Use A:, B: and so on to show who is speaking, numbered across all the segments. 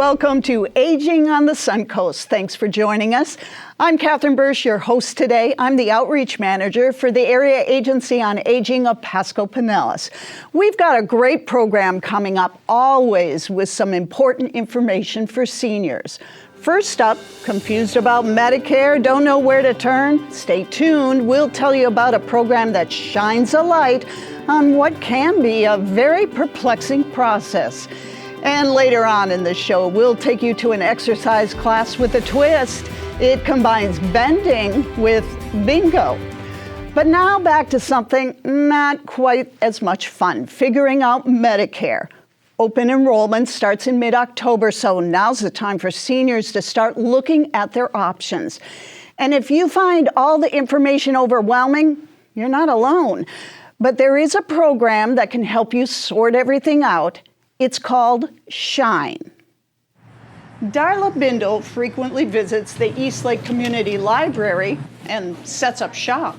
A: welcome to Aging on the Suncoast. Thanks for joining us. I'm Catherine Bursch, your host today. I'm the Outreach Manager for the Area Agency on Aging of Pasco-Pinellas. We've got a great program coming up, always with some important information for seniors. First up, confused about Medicare, don't know where to turn? Stay tuned. We'll tell you about a program that shines a light on what can be a very perplexing process. And later on in the show, we'll take you to an exercise class with a twist. It combines bending with bingo. But now back to something not quite as much fun, figuring out Medicare. Open enrollment starts in mid-October, so now's the time for seniors to start looking at their options. And if you find all the information overwhelming, you're not alone. But there is a program that can help you sort everything out. It's called Shine. Darla Bindle frequently visits the Eastlake Community Library and sets up shop.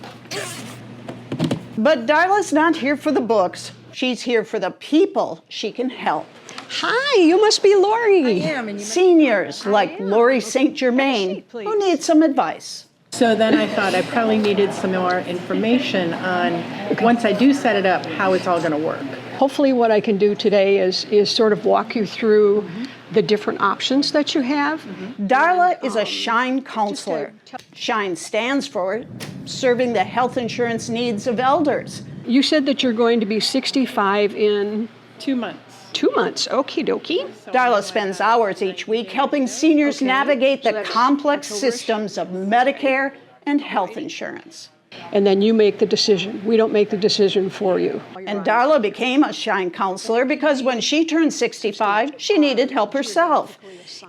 A: But Darla's not here for the books. She's here for the people she can help.
B: Hi, you must be Lori.
C: I am. And
A: Seniors like Lori St. Germain who need some advice.
C: So then I thought I probably needed some more information on, once I do set it up, how it's all going to work.
B: Hopefully what I can do today is sort of walk you through the different options that you have.
A: Darla is a Shine counselor. Shine stands for Serving the Health Insurance Needs of Elders.
B: You said that you're going to be 65 in
C: 2 months.
B: 2 months. Okie dokie.
A: Darla spends hours each week helping seniors navigate the complex systems of Medicare and health insurance.
B: And then you make the decision. We don't make the decision for you.
A: And Darla became a Shine counselor because when she turned 65, she needed help herself.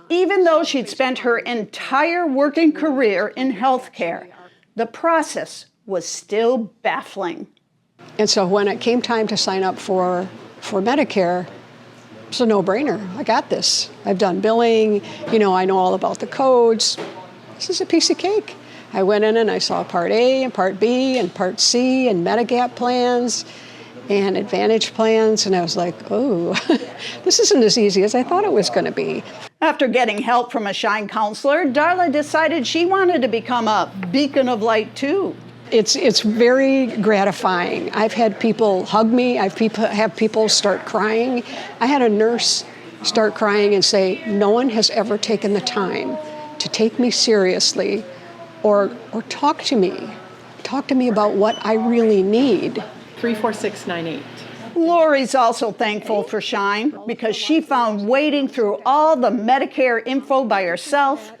A: Even though she'd spent her entire working career in healthcare, the process was still baffling.
B: And so when it came time to sign up for Medicare, it's a no-brainer. I got this. I've done billing. I know all about the codes. This is a piece of cake. I went in and I saw Part A and Part B and Part C and Medigap plans and Advantage plans, and I was like, oh, this isn't as easy as I thought it was going to be.
A: After getting help from a Shine counselor, Darla decided she wanted to become a beacon of light too.
B: It's very gratifying. I've had people hug me. I've have people start crying. I had a nurse start crying and say, no one has ever taken the time to take me seriously or talk to me about what I really need.
C: 34698.
A: Lori's also thankful for Shine because she found wading through all the Medicare info by herself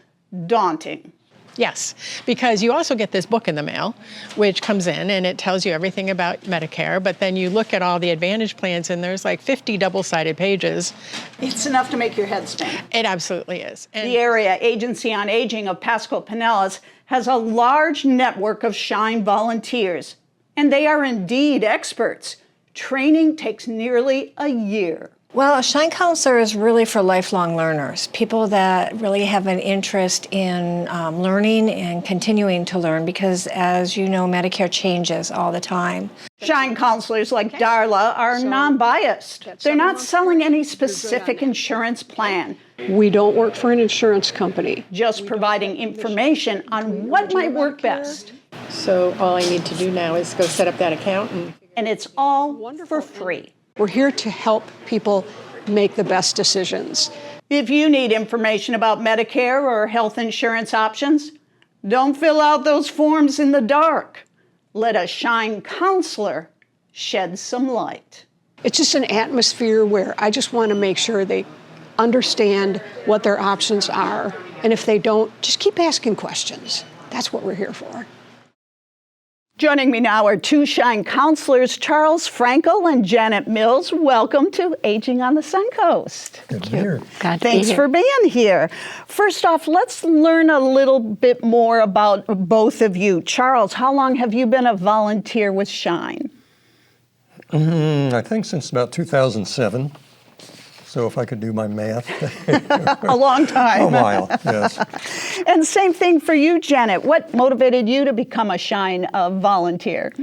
A: daunting.
D: Yes, because you also get this book in the mail, which comes in and it tells you everything about Medicare, but then you look at all the Advantage plans and there's like 50 double-sided pages.
A: It's enough to make your head spin.
D: It absolutely is. And
A: the Area Agency on Aging of Pasco-Pinellas has a large network of Shine volunteers, and they are indeed experts. Training takes nearly a year.
E: Well, a Shine counselor is really for lifelong learners, people that really have an interest in learning and continuing to learn because, as you know, Medicare changes all the time.
A: Shine counselors like Darla are non-biased. They're not selling any specific insurance plan.
B: We don't work for an insurance company.
A: Just providing information on what might work best.
D: so all I need to do now is go set up that account.
A: And it's all for free.
B: We're here to help people make the best decisions.
A: If you need information about Medicare or health insurance options, don't fill out those forms in the dark. Let a Shine counselor shed some light.
B: It's just an atmosphere where I just want to make sure they understand what their options are. And if they don't, just keep asking questions. That's what we're here for.
A: Joining me now are two Shine counselors, Charles Frankel and Janet Mills. Welcome to Aging on the Suncoast.
F: Good to be here.
A: Thanks for being here. First off, let's learn a little bit more about both of you. Charles, how long have you been a volunteer with Shine?
F: I think since about 2007. So if I could do my math.
A: A long time.
F: A while, yes.
A: And same thing for you, Janet. What motivated you to become a Shine volunteer?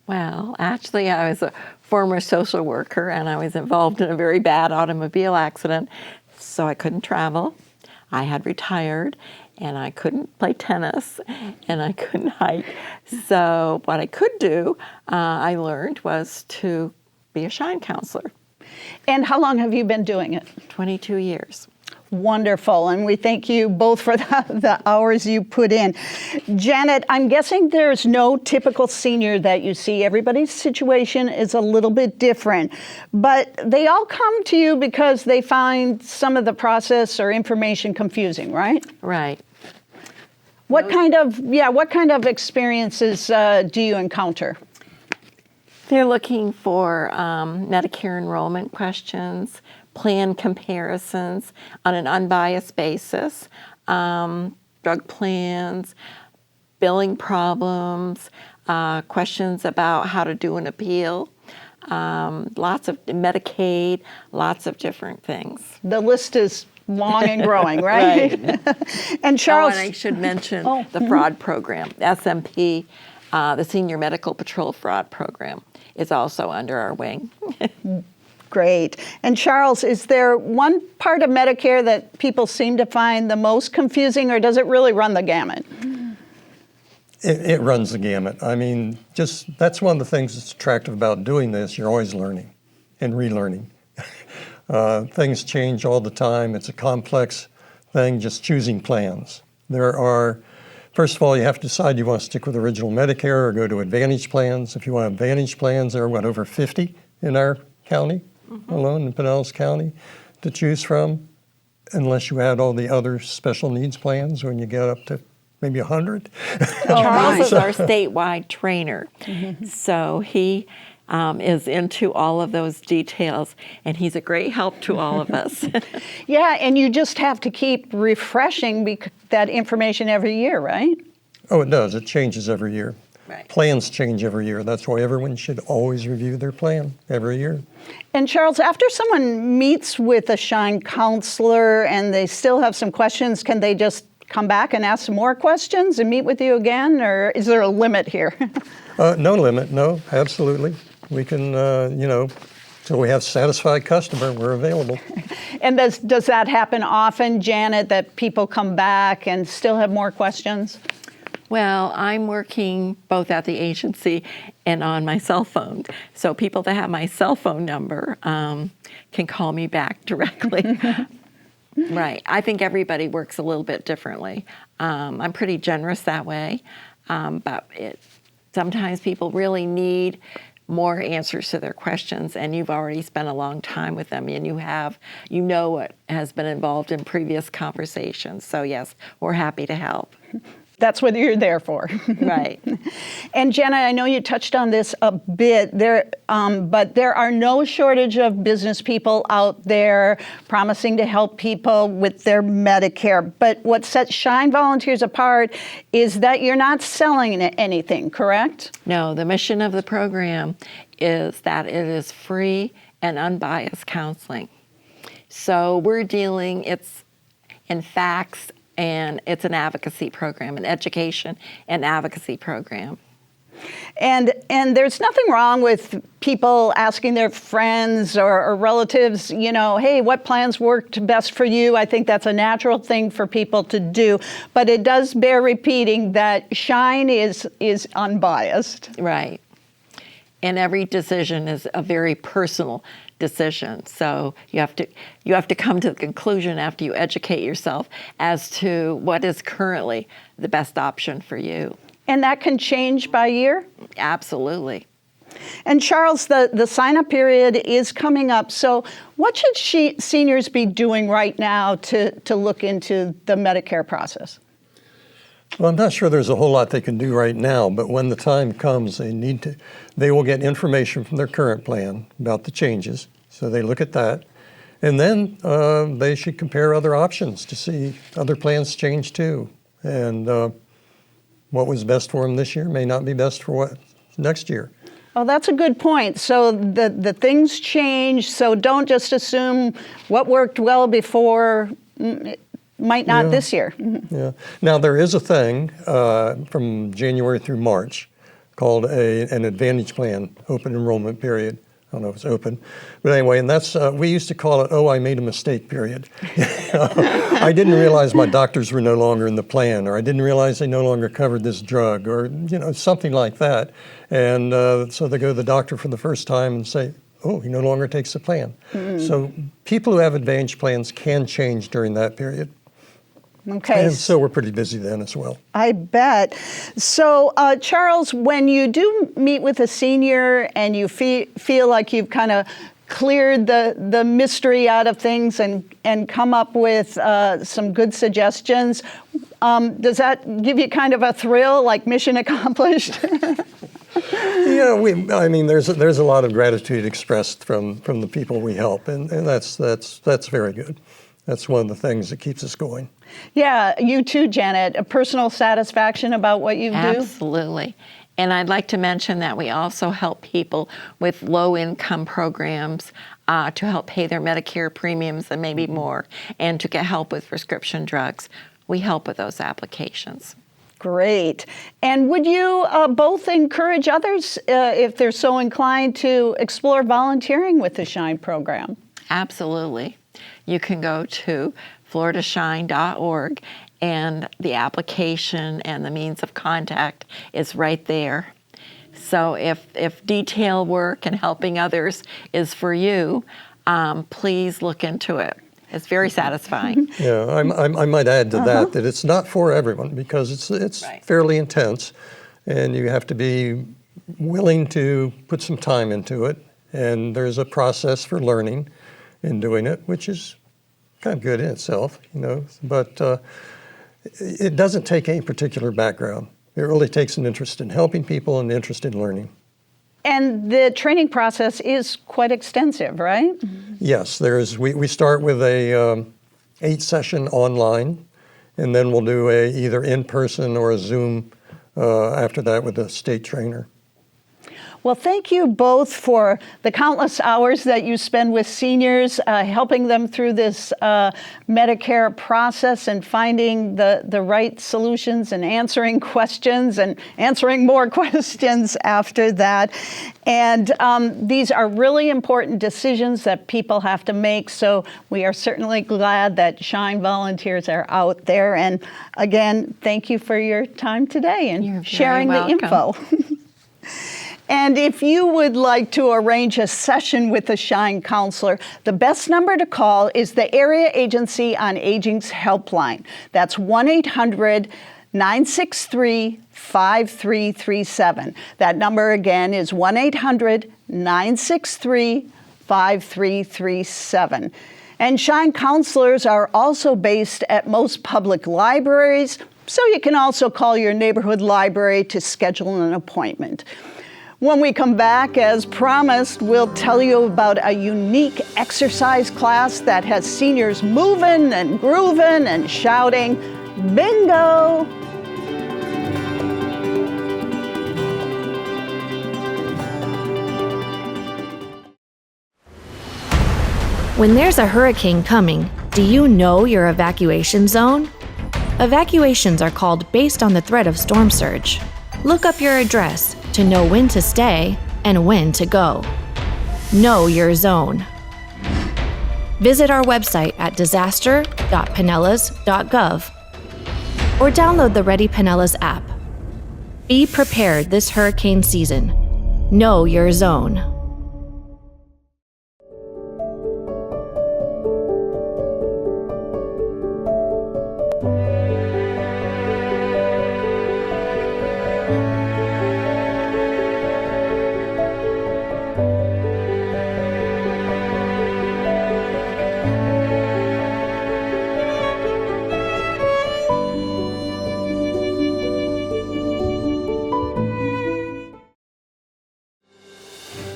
G: Well, actually, I was a former social worker, and I was involved in a very bad automobile accident. so I couldn't travel. I had retired, and I couldn't play tennis, and I couldn't hike. So what I could do, I learned, was to be a Shine counselor.
A: And how long have you been doing it?
G: 22 years.
A: Wonderful, and we thank you both for the hours you put in. Janet, I'm guessing there's no typical senior that you see. Everybody's situation is a little bit different, but they all come to you because they find some of the process or information confusing, right?
G: Right.
A: What kind of experiences do you encounter?
G: They're looking for Medicare enrollment questions, plan comparisons on an unbiased basis, drug plans, billing problems, questions about how to do an appeal, lots of Medicaid, lots of different things.
A: The list is long and growing, right? And Charles,
G: and I should mention the fraud program, SMP, the Senior Medical Patrol Fraud Program, is also under our wing.
A: Great. And Charles, is there one part of Medicare that people seem to find the most confusing, or does it really run the gamut?
F: It runs the gamut. I mean, that's one of the things that's attractive about doing this. You're always learning and relearning. Things change all the time. It's a complex thing, just choosing plans. First of all, you have to decide you want to stick with original Medicare or go to Advantage plans. If you want Advantage plans, there are, over 50 in our county alone, in Pinellas County, to choose from, unless you add all the other special needs plans when you get up to maybe 100.
G: Charles is our statewide trainer, so he is into all of those details, and he's a great help to all of us.
A: Yeah, and you just have to keep refreshing that information every year, right?
F: Oh, it does. It changes every year.
G: Right.
F: Plans change every year. That's why everyone should always review their plan every year.
A: And Charles, after someone meets with a Shine counselor and they still have some questions, can they just come back and ask some more questions and meet with you again, or is there a limit here?
F: No limit. No, absolutely. We can, till we have satisfied customer, we're available.
A: And does that happen often, Janet, that people come back and still have more questions?
G: Well, I'm working both at the agency and on my cell phone. So people that have my cell phone number can call me back directly. Right. I think everybody works a little bit differently. I'm pretty generous that way. But sometimes people really need more answers to their questions, and you've already spent a long time with them, and you know what has been involved in previous conversations. So yes, we're happy to help.
A: That's what you're there for.
G: Right.
A: And Jenna, I know you touched on this a bit, but there are no shortage of business people out there promising to help people with their Medicare. But what sets Shine volunteers apart is that you're not selling anything, correct?
G: No, the mission of the program is that it is free and unbiased counseling. So it's in facts, and it's an advocacy program, an education and advocacy program.
A: And there's nothing wrong with people asking their friends or relatives, hey, what plans worked best for you? I think that's a natural thing for people to do. But it does bear repeating that Shine is unbiased.
G: Right. And every decision is a very personal decision. So you have to come to the conclusion after you educate yourself as to what is currently the best option for you.
A: And that can change by year?
G: Absolutely.
A: And Charles, the sign-up period is coming up. So what should seniors be doing right now to look into the Medicare process?
F: Well, I'm not sure there's a whole lot they can do right now, but when the time comes, they will get information from their current plan about the changes. So they look at that. And then they should compare other options to see other plans change too. And what was best for them this year may not be best for what next year.
A: Well, that's a good point. So the things change, so don't just assume what worked well before might not this year.
F: Yeah. Now, there is a thing from January through March called an Advantage Plan open enrollment period. don't know if it's open. But anyway, and that's, we used to call it, oh, I made a mistake period. I didn't realize my doctors were no longer in the plan, or I didn't realize they no longer covered this drug, or, something like that. And so they go to the doctor for the first time and say, oh, he no longer takes the plan. So people who have Advantage plans can change during that period.
A: Okay.
F: And so we're pretty busy then as well.
A: I bet. So, Charles, when you do meet with a senior and you feel like you've kind of cleared the mystery out of things and come up with some good suggestions, does that give you kind of a thrill, like mission accomplished?
F: There's a lot of gratitude expressed from the people we help, and that's very good. That's one of the things that keeps us going.
A: Yeah, you too, Janet. A personal satisfaction about what you do?
G: Absolutely. And I'd like to mention that we also help people with low-income programs to help pay their Medicare premiums and maybe more, and to get help with prescription drugs. We help with those applications.
A: Great. And would you both encourage others, if they're so inclined, to explore volunteering with the SHINE program?
G: Absolutely. You can go to floridashine.org, and the application and the means of contact is right there. So if detail work and helping others is for you, please look into it. It's very satisfying.
F: Yeah, I might add to that it's not for everyone, because it's
G: Right.
F: fairly intense, and you have to be willing to put some time into it. And there's a process for learning and doing it, which is kind of good in itself, But it doesn't take any particular background. It really takes an interest in helping people and an interest in learning.
A: And the training process is quite extensive, right?
F: Yes, we start with a 8-session online, and then we'll do either in-person or a Zoom after that with a state trainer.
A: Well, thank you both for the countless hours that you spend with seniors, helping them through this Medicare process and finding the right solutions and answering questions and answering more questions after that. And these are really important decisions that people have to make. So we are certainly glad that SHINE volunteers are out there. And again, thank you for your time today and sharing the info. And if you would like to arrange a session with a SHINE counselor, the best number to call is the Area Agency on Aging's helpline. That's 1-800-963-5337. That number again is 1-800-963-5337. And SHINE counselors are also based at most public libraries, so you can also call your neighborhood library to schedule an appointment. When we come back, as promised, we'll tell you about a unique exercise class that has seniors moving and grooving and shouting, bingo!
H: When there's a hurricane coming, do you know your evacuation zone? Evacuations are called based on the threat of storm surge. Look up your address to know when to stay and when to go. Know your zone. Visit our website at disaster.pinellas.gov or download the Ready Pinellas app. Be prepared this hurricane season. Know your zone.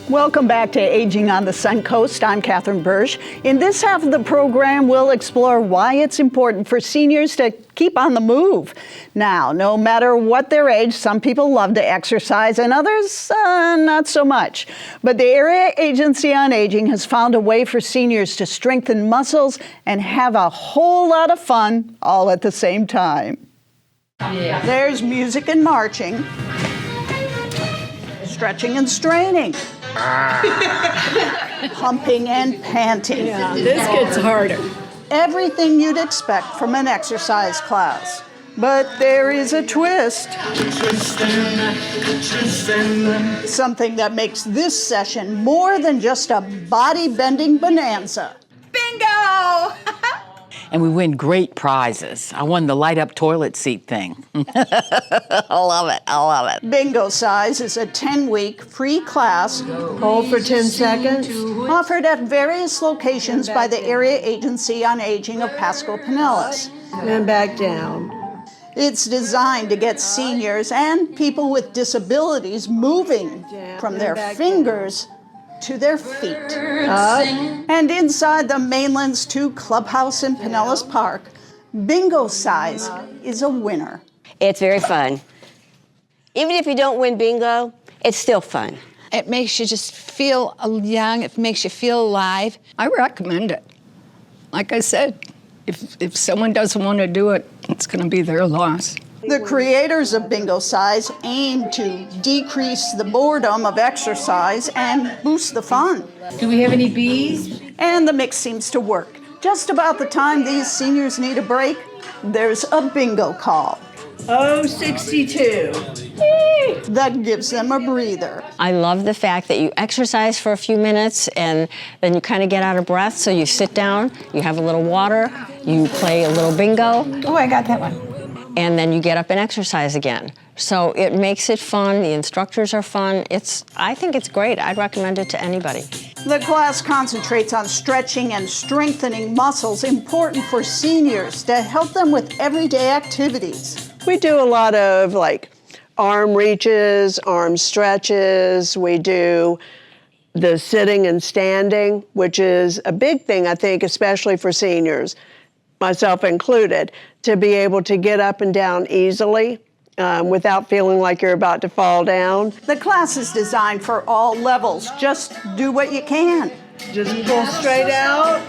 A: Welcome back to Aging on the Suncoast. I'm Catherine Bursch. In this half of the program, we'll explore why it's important for seniors to keep on the move. Now, no matter what their age, some people love to exercise and others not so much. But the Area Agency on Aging has found a way for seniors to strengthen muscles and have a whole lot of fun all at the same time. Yeah. There's music and marching, stretching and straining. pumping and panting.
B: Yeah, this gets harder.
A: Everything you'd expect from an exercise class. But there is a twist. Something that makes this session more than just a body-bending bonanza.
I: Bingo! And we win great prizes. I won the light-up toilet seat thing. I love it. I love it.
A: Bingocize is a 10-week free class.
B: Hold for 10 seconds.
A: Offered at various locations by the Area Agency on Aging of Pasco-Pinellas.
B: And back down.
A: It's designed to get seniors and people with disabilities moving from their fingers to their feet. And inside the Mainland's 2 clubhouse in Pinellas Park, Bingocize is a winner.
J: It's very fun. Even if you don't win bingo, it's still fun.
K: It makes you just feel young. It makes you feel alive. I recommend it. Like I said, if someone doesn't want to do it, it's going to be their loss.
A: The creators of Bingocize aim to decrease the boredom of exercise and boost the fun.
I: Do we have any bees?
A: And the mix seems to work. Just about the time these seniors need a break, there's a bingo call.
I: 062.
A: That gives them a breather.
J: I love the fact that you exercise for a few minutes and then you kind of get out of breath, so you sit down, you have a little water, you play a little bingo.
K: Oh, I got that one.
J: And then you get up and exercise again. So it makes it fun, the instructors are fun. I think it's great. I'd recommend it to anybody.
A: The class concentrates on stretching and strengthening muscles important for seniors to help them with everyday activities.
B: We do a lot of like arm reaches, arm stretches. We do the sitting and standing, which is a big thing, I think, especially for seniors, myself included, to be able to get up and down easily without feeling like you're about to fall down.
A: The class is designed for all levels. Just do what you can.
B: Just pull straight out.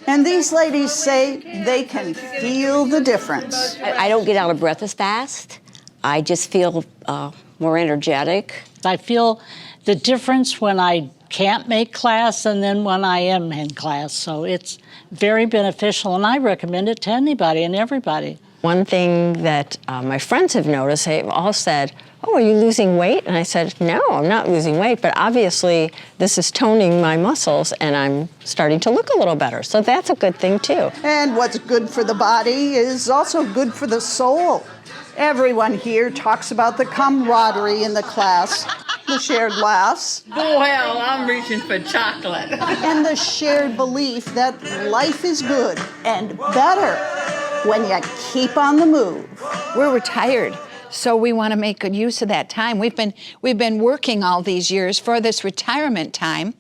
A: And these ladies say they can feel the difference.
J: I don't get out of breath as fast. I just feel more energetic.
L: I feel the difference when I can't make class and then when I am in class. So it's very beneficial, and I recommend it to anybody and everybody.
J: One thing that my friends have noticed, they've all said, "Oh, are you losing weight?" And I said, "No, I'm not losing weight, but obviously this is toning my muscles and I'm starting to look a little better." So that's a good thing too.
A: And what's good for the body is also good for the soul. Everyone here talks about the camaraderie in the class, the shared laughs,
I: Well, I'm reaching for chocolate.
A: and the shared belief that life is good and better when you keep on the move.
K: We're retired, so we want to make good use of that time. We've been working all these years for this retirement time,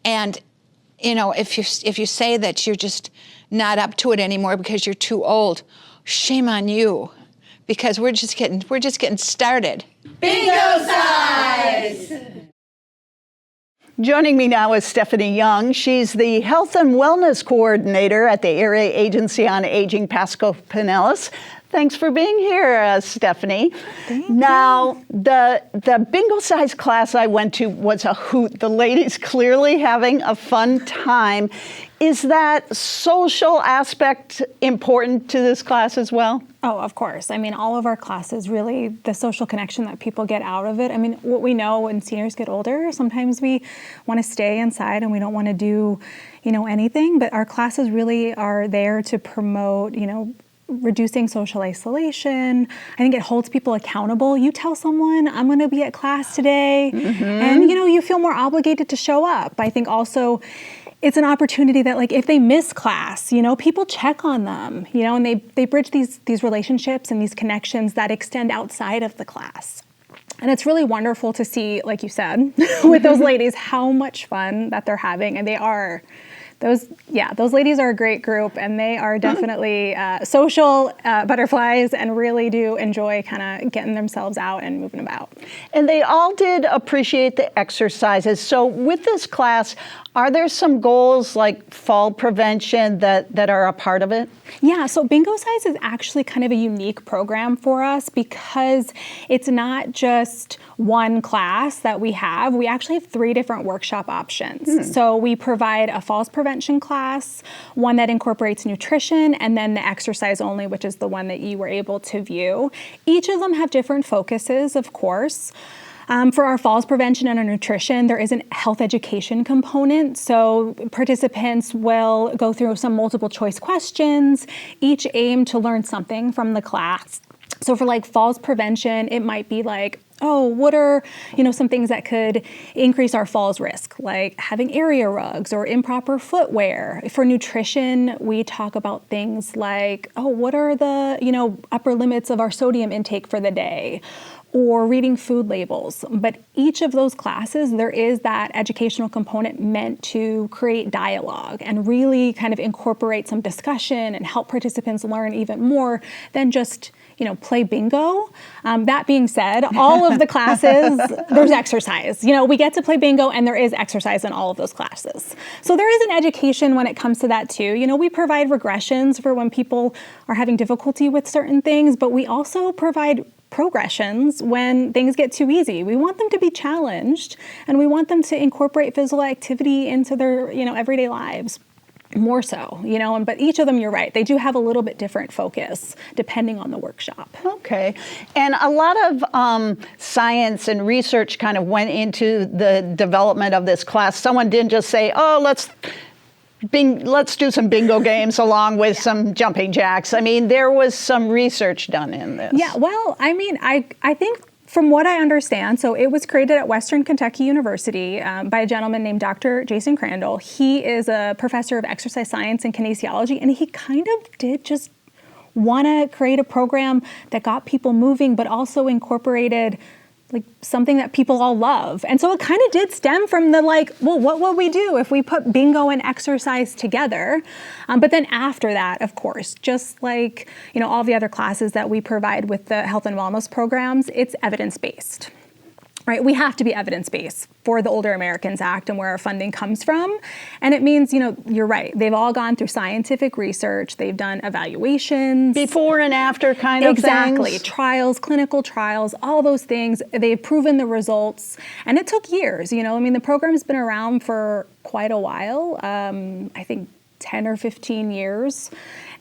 K: and you know, if you say that you're just not up to it anymore because you're too old, shame on you, because we're just getting started.
I: Bingocize!
A: Joining me now is Stephanie Young. She's the Health and Wellness Coordinator at the Area Agency on Aging Pasco-Pinellas. Thanks for being here, Stephanie. Now, the Bingocize class I went to was a hoot. The ladies clearly having a fun time. Is that social aspect important to this class as well?
M: Oh, of course. I mean, all of our classes, really, the social connection that people get out of it. I mean, what we know when seniors get older, sometimes we want to stay inside and we don't want to do, anything. But our classes really are there to promote, reducing social isolation. I think it holds people accountable. You tell someone, I'm going to be at class today, and you feel more obligated to show up. I think also it's an opportunity that, like, if they miss class, people check on them, and they bridge these relationships and these connections that extend outside of the class. And it's really wonderful to see, like you said, with those ladies, how much fun that they're having, and they are. Those ladies are a great group, and they are definitely social butterflies and really do enjoy kind of getting themselves out and moving about.
A: And they all did appreciate the exercises. So with this class, Are there some goals like fall prevention that are a part of it?
M: Yeah, so Bingocize is actually kind of a unique program for us because it's not just one class that we have. We actually have 3 different workshop options. So we provide a falls prevention class, one that incorporates nutrition, and then the exercise only, which is the one that you were able to view. Each of them have different focuses, of course. For our falls prevention and our nutrition, there is a health education component. So participants will go through some multiple choice questions, each aim to learn something from the class. So for like falls prevention, it might be like, oh, what are, some things that could increase our falls risk, like having area rugs or improper footwear. For nutrition, we talk about things like, oh, what are the, upper limits of our sodium intake for the day? Or reading food labels. But each of those classes, there is that educational component meant to create dialogue and really kind of incorporate some discussion and help participants learn even more than just play bingo. That being said, all of the classes, there's exercise. We get to play bingo and there is exercise in all of those classes. So there is an education when it comes to that too. We provide regressions for when people are having difficulty with certain things, but we also provide progressions when things get too easy. We want them to be challenged and we want them to incorporate physical activity into their, everyday lives. More so, but each of them, you're right, they do have a little bit different focus depending on the workshop.
A: Okay. And a lot of science and research kind of went into the development of this class. Someone didn't just say, oh, let's do some bingo games along with some jumping jacks. I mean, there was some research done in this.
M: Yeah, well, I think from what I understand, so it was created at Western Kentucky University by a gentleman named Dr. Jason Crandall. He is a professor of exercise science and kinesiology, and he kind of did just want to create a program that got people moving, but also incorporated like something that people all love. And so it kind of did stem from the what would we do if we put bingo and exercise together? But then after that, of course, just like, all the other classes that we provide with the health and wellness programs, it's evidence-based. Right? We have to be evidence-based for the Older Americans Act and where our funding comes from. And it means, you're right. They've all gone through scientific research. They've done evaluations.
A: Before and after kind of
M: Exactly.
A: things.
M: Trials, clinical trials, all those things. They've proven the results. And it took years. The program's been around for quite a while. I think 10 or 15 years.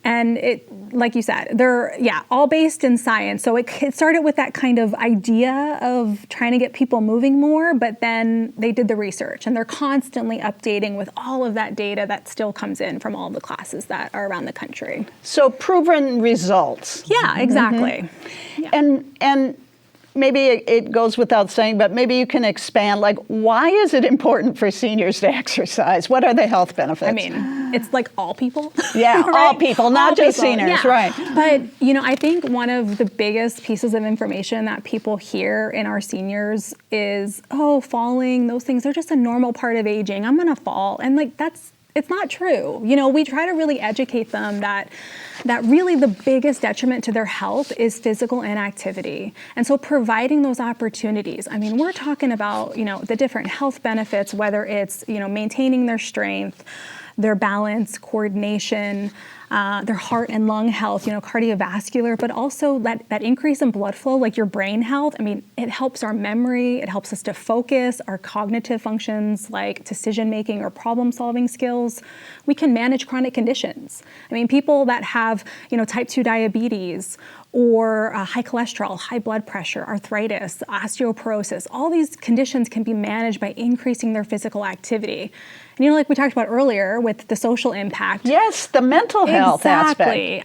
M: And it, like you said, they're, all based in science. So it started with that kind of idea of trying to get people moving more, but then they did the research and they're constantly updating with all of that data that still comes in from all the classes that are around the country.
A: So proven results.
M: Yeah, exactly.
A: Mm-hmm. Yeah. And maybe it goes without saying, but maybe you can expand, why is it important for seniors to exercise? What are the health benefits?
M: It's like all people.
A: Yeah,
M: right?
A: all people, not
M: all
A: just
M: people.
A: seniors,
M: yeah.
A: right.
M: But, I think one of the biggest pieces of information that people hear in our seniors is, oh, falling, those things are just a normal part of aging. I'm going to fall. And it's not true. We try to really educate them that really the biggest detriment to their health is physical inactivity. And so providing those opportunities, we're talking about, the different health benefits, whether it's, maintaining their strength, their balance, coordination, their heart and lung health, cardiovascular, but also that increase in blood flow, like your brain health. It helps our memory, it helps us to focus, our cognitive functions like decision-making or problem-solving skills. We can manage chronic conditions. People that have, type 2 diabetes or high cholesterol, high blood pressure, arthritis, osteoporosis, all these conditions can be managed by increasing their physical activity. And like we talked about earlier with the social impact.
A: Yes, the mental health aspect.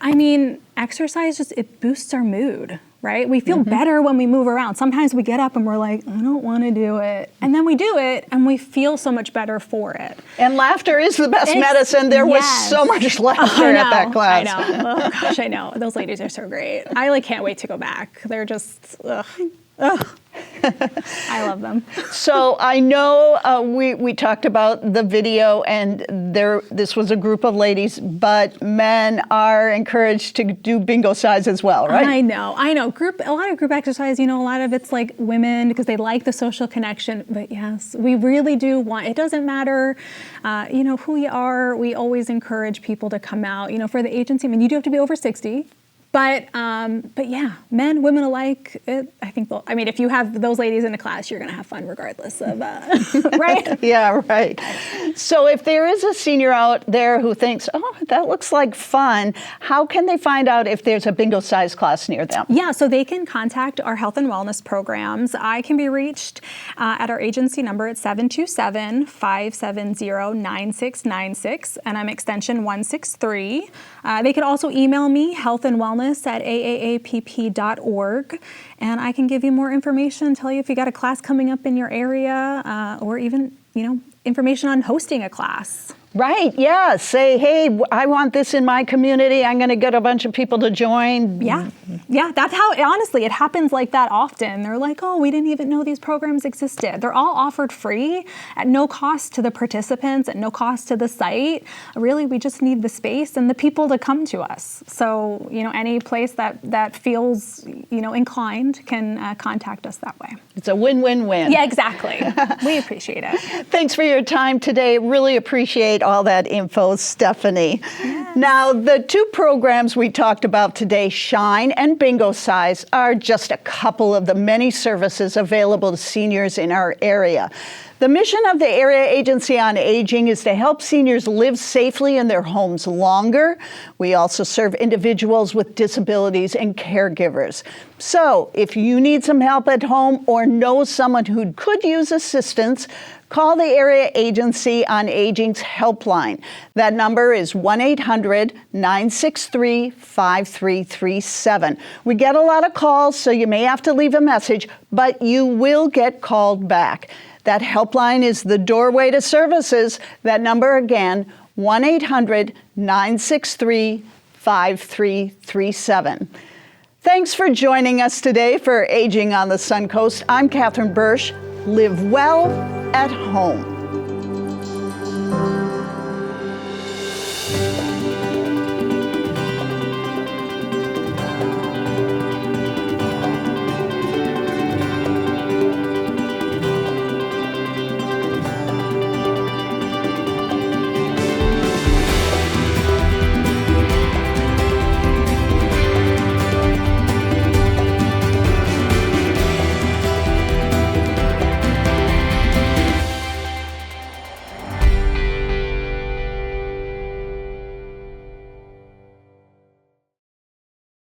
M: Exercise it boosts our mood, right? We feel better when we move around. Sometimes we get up and we're like, I don't want to do it. And then we do it and we feel so much better for it.
A: And laughter is the best medicine. There was so much laughter at that class.
M: I know. Oh gosh, I know. Those ladies are so great. I can't wait to go back. They're just, ugh. I love them.
A: So I know we talked about the video, and this was a group of ladies, but men are encouraged to do Bingocize as well, right?
M: I know. A lot of group exercise, a lot of it's like women because they like the social connection. But yes, we really do want, it doesn't matter, who you are. We always encourage people to come out, for the agency. I mean, you do have to be over 60. But yeah, men, women alike. If you have those ladies in a class, you're going to have fun regardless of, right?
A: Yeah, right. So if there is a senior out there who thinks, oh, that looks like fun, how can they find out if there's a Bingocize class near them?
M: Yeah, so they can contact our health and wellness programs. I can be reached at our agency number at 727-570-9696, and I'm extension 163. They could also email me, healthandwellness@aaapp.org, and I can give you more information, tell you if you got a class coming up in your area, or even, information on hosting a class.
A: Right, yeah. Say, hey, I want this in my community. I'm going to get a bunch of people to join.
M: Yeah, that's how, honestly, it happens like that often. They're like, oh, we didn't even know these programs existed. They're all offered free at no cost to the participants, at no cost to the site. Really, we just need the space and the people to come to us. So, any place that feels, inclined can contact us that way.
A: It's a win-win-win.
M: Yeah, exactly. We appreciate it.
A: Thanks for your time today. Really appreciate all that info, Stephanie. Yes. Now, the two programs we talked about today, Shine and Bingocize, are just a couple of the many services available to seniors in our area. The mission of the Area Agency on Aging is to help seniors live safely in their homes longer. We also serve individuals with disabilities and caregivers. So if you need some help at home or know someone who could use assistance, call the Area Agency on Aging's helpline. That number is 1-800-963-5337. We get a lot of calls, so you may have to leave a message, but you will get called back. That helpline is the doorway to services. That number again, 1-800-963-5337. Thanks for joining us today for Aging on the Suncoast. I'm Catherine Bursch. Live well at home.